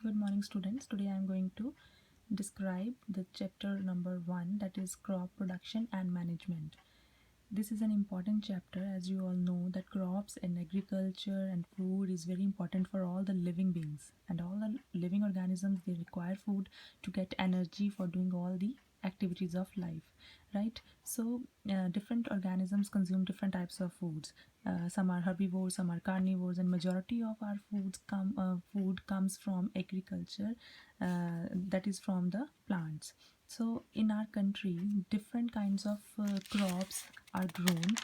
Good morning, students. Today I am going to describe the chapter number 1, that is crop production and management. This is an important chapter, as you all know that crops and agriculture and food is very important for all the living beings, and all the living organisms, they require food to get energy for doing all the activities of life, right? So different organisms consume different types of foods. Some are herbivores, some are carnivores, and majority of our food comes from agriculture, that is from the plants. So in our country, different kinds of crops are grown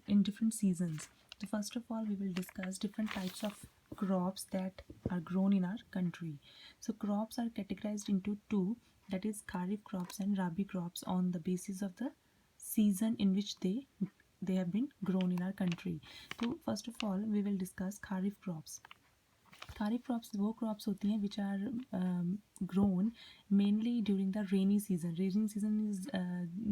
in different seasons. So first of all, we will discuss different types of crops that are grown in our country. So crops are categorized into two, that is kharif crops and rabi crops, on the basis of the season in which they have been grown in our country. So first of all, we will discuss kharif crops. Kharif crops वो crops होती हैं which are grown mainly during the rainy season. Rainy season is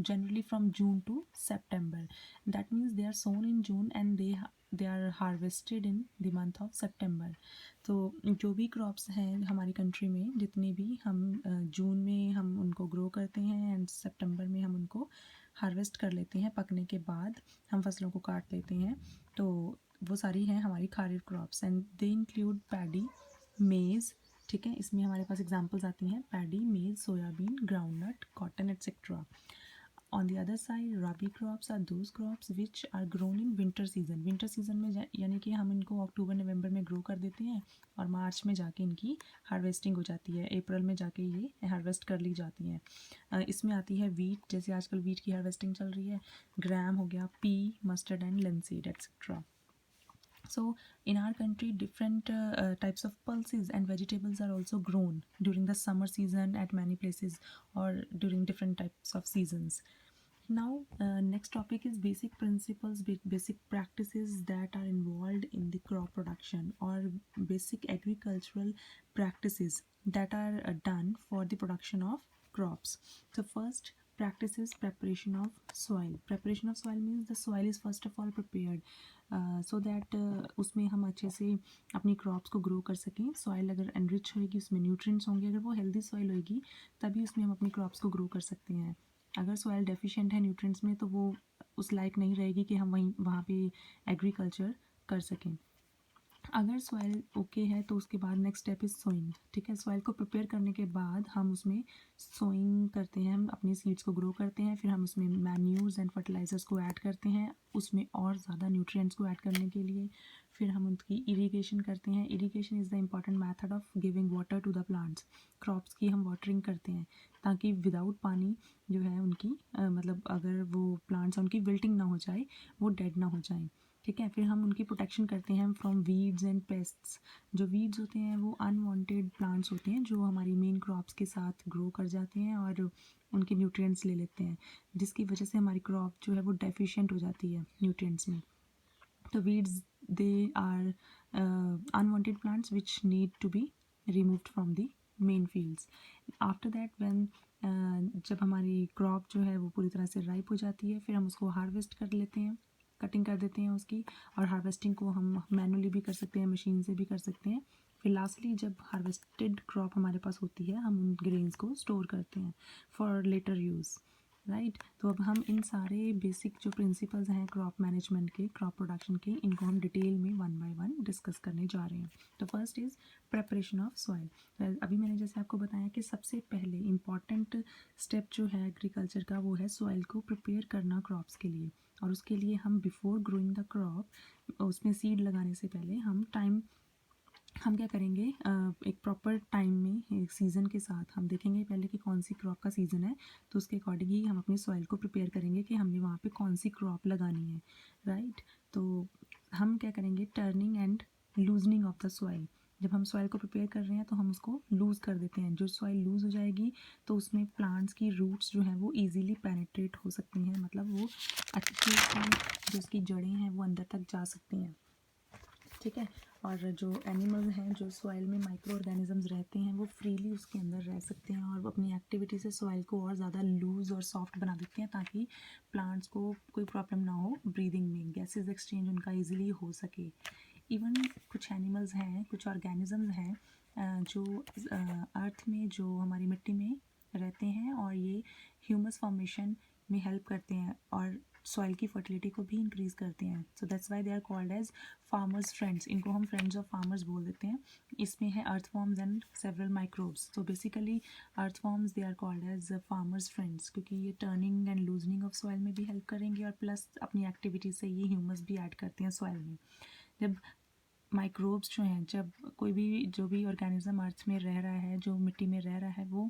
generally from June to September. That means they are sown in June and they are harvested in the month of September. तो जो भी crops हैं हमारी country में, जितने भी हम जून में हम उनको grow करते हैं एंड सितंबर में हम उनको हार्वेस्ट कर लेते हैं, पकने के बाद हम फसलों को काट लेते हैं, तो वो सारी हैं हमारी kharif crops and they include paddy, मेज़, ठीक है, इसमें हमारे पास एग्जांपल्स आती हैं paddy, maize, soybean, groundnut, cotton etcetera. On the other side rabi crops are those crops which are grown in winter season. Winter season में यानी कि हम इनको अक्टूबर नवंबर में ग्रो कर देते हैं और मार्च में जाके इनकी हार्वेस्टिंग हो जाती है, अप्रैल में जाके ये हार्वेस्ट कर ली जाती हैं. इसमें आती है वीट, जैसे आजकल वीट की हार्वेस्टिंग चल रही है, ग्राम हो गया, P, mustard and linseed etcetera. So in our country, different types of pulses and vegetables are also grown during the summer season at many places, or during different types of seasons. Now next topic is basic principles, basic practices that are involved in the crop production, or basic agricultural practices that are done for the production of crops. So first practice is preparation of soil. Preparation of soil means the soil is first of all prepared so that उसमें हम अच्छे से अपनी crops को grow कर सकें. Soil अगर enrich होएगी, उसमें न्यूट्रिएंट्स होंगे, अगर वो हेल्दी सॉइल होएगी तभी उसमें हम अपनी क्रॉप्स को ग्रो कर सकते हैं. अगर सॉइल डेफिशिएंट है न्यूट्रिएंट्स में, तो वो उस लायक नहीं रहेगी कि हम वहाँ पे एग्रीकल्चर कर सकें. अगर सॉइल ओके है तो उसके बाद नेक्स्ट स्टेप इज़ सोइंग, ठीक है. सॉइल को प्रिपेयर करने के बाद हम उसमें सोइंग करते हैं, हम अपने सीड्स को ग्रो करते हैं, फिर हम उसमें मैन्यूर्स एंड फर्टिलाइजर्स को ऐड करते हैं उसमें और ज़्यादा न्यूट्रिएंट्स को ऐड करने के लिए. फिर हम उनकी इरीगेशन करते हैं. Irrigation is the important method of giving water to the plants. Crops की हम वाटरिंग करते हैं ताकि विदाउट पानी जो है उनकी मतलब अगर वो प्लांट्स उनकी विल्टिंग ना हो जाए, वो डेड ना हो जाए, ठीक है. फिर हम उनकी प्रोटेक्शन करते हैं फ्रॉम वीड्स एंड पेस्ट्स. जो वीड्स होते हैं वो अनवांटेड प्लांट्स होते हैं जो हमारी मेन क्रॉप्स के साथ ग्रो कर जाते हैं और उनके न्यूट्रिएंट्स ले लेते हैं, जिसकी वजह से हमारी क्रॉप जो है वो डेफिशिएंट हो जाती है न्यूट्रिएंट्स में. तो weeds they are unwanted plants which need to be removed from the main fields. After that when जब हमारी क्रॉप जो है वो पूरी तरह से राइप हो जाती है, फिर हम उसको हार्वेस्ट कर लेते हैं, कटिंग कर देते हैं उसकी. और हार्वेस्टिंग को हम मैनुअली भी कर सकते हैं, मशीन से भी कर सकते हैं. फिर लास्टली जब हार्वेस्टेड क्रॉप हमारे पास होती है, हम उन ग्रेन्स को स्टोर करते हैं फॉर लेटर यूज़, राइट. तो अब हम इन सारे बेसिक जो प्रिंसिपल्स हैं क्रॉप मैनेजमेंट के, क्रॉप प्रोडक्शन के, इनको हम डिटेल में वन बाय वन डिस्कस करने जा रहे हैं. तो first is preparation of soil. अभी मैंने जैसे आपको बताया कि सबसे पहले इम्पॉर्टेंट स्टेप जो है एग्रीकल्चर का, वो है सॉइल को प्रिपेयर करना क्रॉप्स के लिए. और उसके लिए हम बिफोर ग्रोइंग द क्रॉप, उसमें सीड लगाने से पहले हम क्या करेंगे, एक प्रॉपर टाइम में, एक सीज़न के साथ हम देखेंगे पहले कि कौन सी क्रॉप का सीज़न है, तो उसके अकॉर्डिंग ही हम अपनी सॉइल को प्रिपेयर करेंगे कि हमने वहाँ पे कौन सी क्रॉप लगानी है, राइट. तो हम क्या करेंगे, turning and loosening of the soil. जब हम सॉइल को प्रिपेयर कर रहे हैं तो हम उसको लूज़ कर देते हैं. जो सॉइल लूज़ हो जाएगी तो उसमें प्लांट्स की रूट्स जो हैं वो ईजीली पेनिट्रेट हो सकती हैं, मतलब वो अच्छी जो उसकी जड़ें हैं वो अंदर तक जा सकती हैं, ठीक है. और जो एनिमल्स हैं, जो सॉइल में माइक्रो ऑर्गेनिजम्स रहते हैं, वो फ्रीली उसके अंदर रह सकते हैं और वो अपनी एक्टिविटी से सॉइल को और ज़्यादा लूज़ और सॉफ्ट बना देते हैं ताकि प्लांट्स को कोई प्रॉब्लम ना हो ब्रीदिंग में, गैसेस एक्सचेंज उनका ईजिली हो सके. इवन कुछ एनिमल्स हैं, कुछ ऑर्गेनिजम्स हैं जो अर्थ में, जो हमारी मिट्टी में रहते हैं और ये ह्यूमस फॉर्मेशन में हेल्प करते हैं और सॉइल की फर्टिलिटी को भी इंक्रीज़ करते हैं. So that's why they are called as farmers friends. इनको हम फ्रेंड्स ऑफ फार्मर्स बोल देते हैं. इसमें है earthworms and several microbes. तो basically earthworms they are called as farmers friends, क्योंकि ये turning and loosening of soil में भी हेल्प करेंगे और प्लस अपनी एक्टिविटी से ये ह्यूमस भी ऐड करते हैं सॉइल में. जब माइक्रोब्स जो हैं, जब कोई भी जो भी ऑर्गेनिज्म अर्थ में रह रहा है, जो मिट्टी में रह रहा है, वो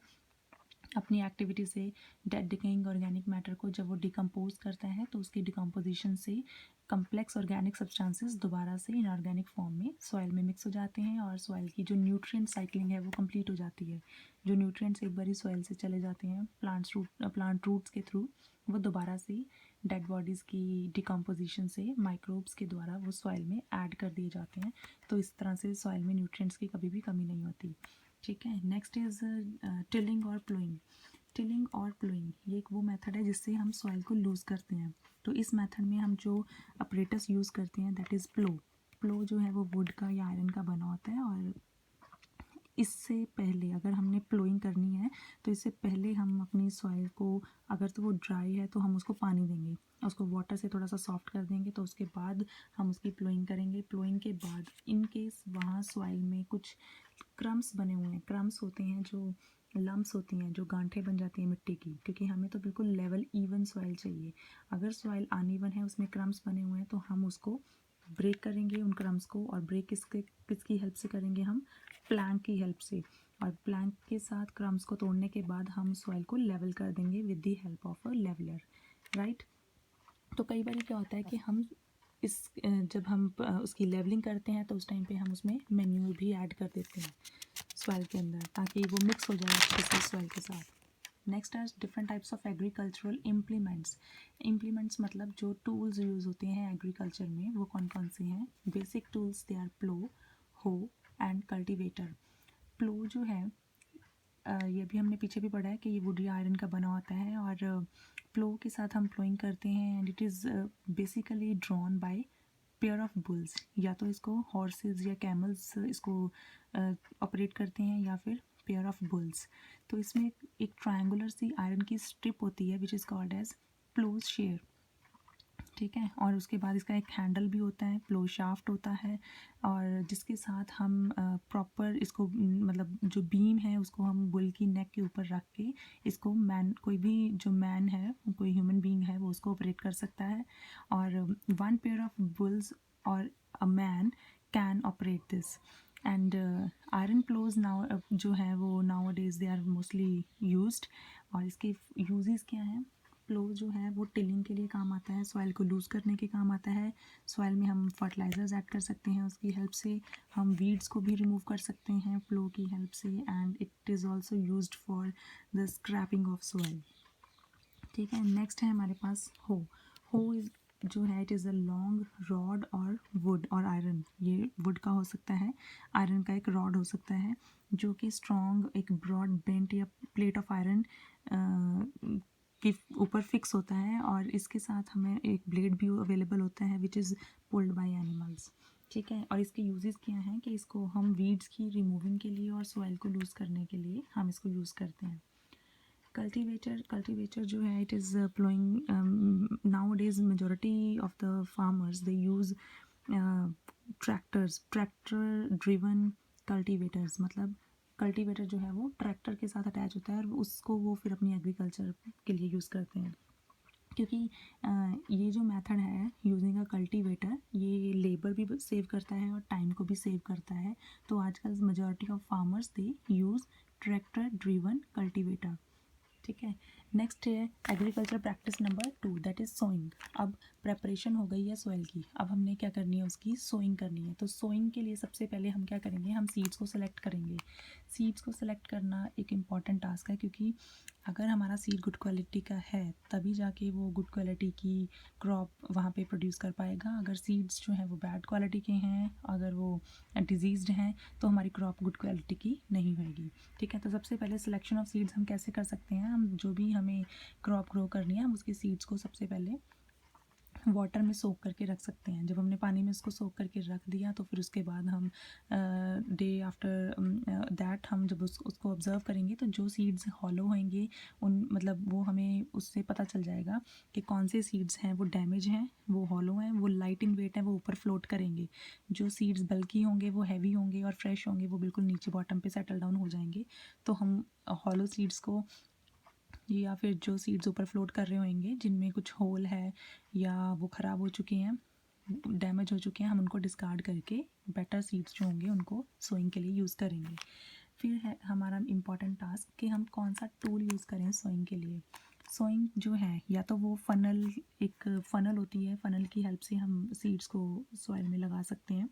अपनी एक्टिविटी से डेड डिकेइंग ऑर्गेनिक मैटर को जब वो डिकम्पोज करता है तो उसकी डिकम्पोजिशन से कम्प्लेक्स ऑर्गेनिक सब्सटेंसेस दोबारा से इनऑर्गेनिक फॉर्म में सॉइल में मिक्स हो जाते हैं और सॉइल की जो न्यूट्रिएंट साइकिलिंग है वो कंप्लीट हो जाती है. जो न्यूट्रिएंट्स एक बार सॉइल से चले जाते हैं प्लांट रूट्स के थ्रू, वो दोबारा से डेड बॉडीज़ की डिकम्पोजिशन से माइक्रोब्स के द्वारा वो सॉइल में ऐड कर दिए जाते हैं. तो इस तरह से सॉइल में न्यूट्रिएंट्स की कभी भी कमी नहीं होती. ठीक है. नेक्स्ट इज़ टिलिंग और प्लोइंग. टिलिंग और प्लोइंग ये एक वो मेथड है जिससे हम सॉइल को लूज़ करते हैं. तो इस मेथड में हम जो अपरेटस यूज़ करते हैं दैट इज़ प्लो. प्लो जो है वो वुड का या आयरन का बना होता है और इससे पहले अगर हमने प्लोइंग करनी है तो इससे पहले हम अपनी सॉइल को, अगर तो वो ड्राई है तो हम उसको पानी देंगे, उसको वाटर से थोड़ा सा सॉफ्ट कर देंगे, तो उसके बाद हम उसकी प्लोइंग करेंगे. प्लोइंग के बाद इन केस वहाँ सॉइल में कुछ क्रम्स बने हुए हैं, क्रम्स होते हैं जो लम्प्स होती हैं, जो गांठें बन जाती हैं मिट्टी की, क्योंकि हमें तो बिल्कुल लेवल इवन सॉइल चाहिए. अगर सॉइल अनइवन है, उसमें क्रम्स बने हुए हैं, तो हम उसको ब्रेक करेंगे उन क्रम्स को. और ब्रेक किसकी हेल्प से करेंगे? हम प्लैंक की हेल्प से. और प्लैंक के साथ क्रम्स को तोड़ने के बाद हम सॉइल को लेवल कर देंगे with the help of a leveller. Right. तो कई बार क्या होता है कि हम जब हम उसकी लेवलिंग करते हैं तो उस टाइम पे हम उसमें मैन्यूर भी ऐड कर देते हैं सॉइल के अंदर, ताकि वो मिक्स हो जाए अच्छे से सॉइल के साथ. Next are different types of agricultural implements. Implements मतलब जो टूल्स यूज़ होते हैं एग्रीकल्चर में, वो कौन कौन से हैं? बेसिक टूल्स दे आर प्लो, हो एंड कल्टिवेटर. प्लो जो है ये भी हमने पीछे भी पढ़ा है कि ये वुड या आयरन का बना होता है और प्लो के साथ हम प्लोइंग करते हैं and it is basically drawn by pair of bulls. या तो इसको हॉर्सेस या कैमल्स इसको ऑपरेट करते हैं या फिर पेयर ऑफ बुल्स. तो इसमें एक ट्रायंगुलर सी आयरन की स्ट्रिप होती है which is called as ploughshare. ठीक है. और उसके बाद इसका एक हैंडल भी होता है, प्लो शाफ्ट होता है, और जिसके साथ हम प्रॉपर इसको मतलब जो बीम है उसको हम बुल की नेक के ऊपर रख के इसको कोई भी जो मैन है, कोई ह्यूमन बीइंग है, वो उसको ऑपरेट कर सकता है. और वन पेयर ऑफ बुल्स और a man can operate this. And iron ploughs now जो है वो nowadays they are mostly used. और इसके यूजेस क्या हैं? प्लो जो है वो टिलिंग के लिए काम आता है, सॉइल को लूज़ करने के काम आता है. सॉइल में हम फर्टिलाइजर्स ऐड कर सकते हैं उसकी हेल्प से. हम वीड्स को भी रिमूव कर सकते हैं प्लो की हेल्प से. And it is also used for the scrapping of soil. ठीक है. नेक्स्ट है हमारे पास हो. हो इज़ जो है it is a long rod और वुड और आयरन. ये वुड का हो सकता है, आयरन का एक रॉड हो सकता है, जो कि स्ट्रॉन्ग एक ब्रॉड बेंट या प्लेट ऑफ आयरन के ऊपर फिक्स होता है. और इसके साथ हमें एक ब्लेड भी अवेलेबल होता है which is pulled by animals. ठीक है. और इसके यूजेस क्या हैं कि इसको हम वीड्स की रिमूविंग के लिए और सॉइल को लूज़ करने के लिए हम इसको यूज़ करते हैं. कल्टीवेटर जो है it is ploughing now days majority of the farmers they use tractor driven cultivators. मतलब कल्टीवेटर जो है वो ट्रैक्टर के साथ अटैच होता है और उसको वो फिर अपनी एग्रीकल्चर के लिए यूज़ करते हैं. क्योंकि ये जो मेथड है यूजिंग अ कल्टीवेटर, ये लेबर भी सेव करता है और टाइम को भी सेव करता है. तो आजकल majority of farmers they use tractor driven cultivator. ठीक है. नेक्स्ट है agriculture practice number 2 that is sowing. अब प्रेपरेशन हो गई है सॉइल की, अब हमने क्या करनी है? उसकी सोइंग करनी है. तो सोइंग के लिए सबसे पहले हम क्या करेंगे? हम सीड्स को सेलेक्ट करेंगे. सीड्स को सेलेक्ट करना एक इम्पॉर्टेंट टास्क है, क्योंकि अगर हमारा सीड गुड क्वालिटी का है तभी जाके वो गुड क्वालिटी की क्रॉप वहाँ पे प्रोड्यूस कर पाएगा. अगर सीड्स जो हैं वो बैड क्वालिटी के हैं, अगर वो डिजीज्ड हैं, तो हमारी क्रॉप गुड क्वालिटी की नहीं होगी. ठीक है. तो सबसे पहले सिलेक्शन ऑफ सीड्स हम कैसे कर सकते हैं? हम जो भी हमें क्रॉप ग्रो करनी है, हम उसके सीड्स को सबसे पहले वाटर में सोक करके रख सकते हैं। जब हमने पानी में उसको सोक करके रख दिया तो फिर उसके बाद हम डे आफ्टर दैट हम जब उसको ऑब्ज़र्व करेंगे तो जो सीड्स हॉलो होंगे उन मतलब वो हमें उससे पता चल जाएगा कि कौन से सीड्स हैं वो डैमेज हैं, वो हॉलो हैं, वो लाइट इन वेट हैं, वो ऊपर फ्लोट करेंगे। जो सीड्स बल्की होंगे वो हैवी होंगे और फ्रेश होंगे, वो बिल्कुल नीचे बॉटम पे सेटल डाउन हो जाएंगे। तो हम हॉलो सीड्स को या फिर जो सीड्स ऊपर फ्लोट कर रहे होंगे जिनमें कुछ होल है या वो ख़राब हो चुके हैं, डैमेज हो चुके हैं, हम उनको डिस्कार्ड करके बेटर सीड्स जो होंगे उनको सोइंग के लिए यूज़ करेंगे। फिर है हमारा इम्पॉर्टेंट टास्क कि हम कौन सा टूल यूज़ करें सोइंग के लिए। सोइंग जो है या तो वो फ़नल, एक फ़नल होती है, फ़नल की हेल्प से हम सीड्स को सॉइल में लगा सकते हैं।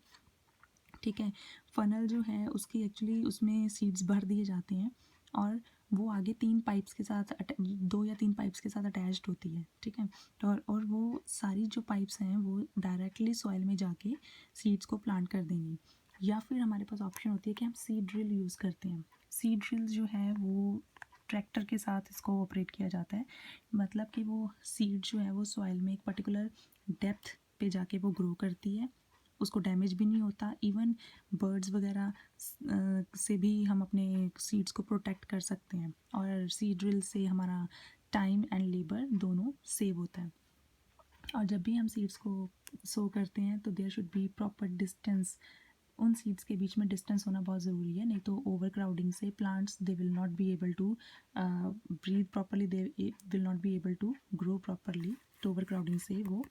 ठीक है, फ़नल जो है उसकी एक्चुअली उसमें सीड्स भर दिए जाते हैं और वो आगे 3 पाइप्स के साथ 2 या 3 पाइप्स के साथ अटैच्ड होती है। ठीक है, तो और वो सारी जो पाइप्स हैं वो डायरेक्टली सॉइल में जाके सीड्स को प्लांट कर देंगी। या फिर हमारे पास ऑप्शन होती है कि हम सीड ड्रिल यूज़ करते हैं। सीड ड्रिल जो है वो ट्रैक्टर के साथ इसको ऑपरेट किया जाता है। मतलब कि वो सीड जो है वो सॉइल में एक पर्टिकुलर डेप्थ पे जाके वो ग्रो करती है, उसको डैमेज भी नहीं होता। इवन बर्ड्स वगैरह से भी हम अपने सीड्स को प्रोटेक्ट कर सकते हैं और सीड ड्रिल से हमारा टाइम एंड लेबर दोनों सेव होता है। और जब भी हम सीड्स को सो करते हैं तो there should be proper distance, उन सीड्स के बीच में डिस्टेंस होना बहुत ज़रूरी है, नहीं तो ओवर क्राउडिंग से plants they will not be able to breathe properly, they will not be able to grow properly. तो ओवर क्राउडिंग से वो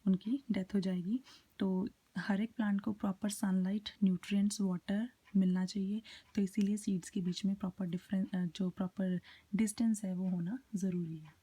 उनकी डेथ हो जाएगी। तो हर एक प्लांट को प्रॉपर सनलाइट, न्यूट्रिएंट्स, वाटर मिलना चाहिए। तो इसीलिए सीड्स के बीच में प्रॉपर जो प्रॉपर डिस्टेंस है वो होना ज़रूरी है।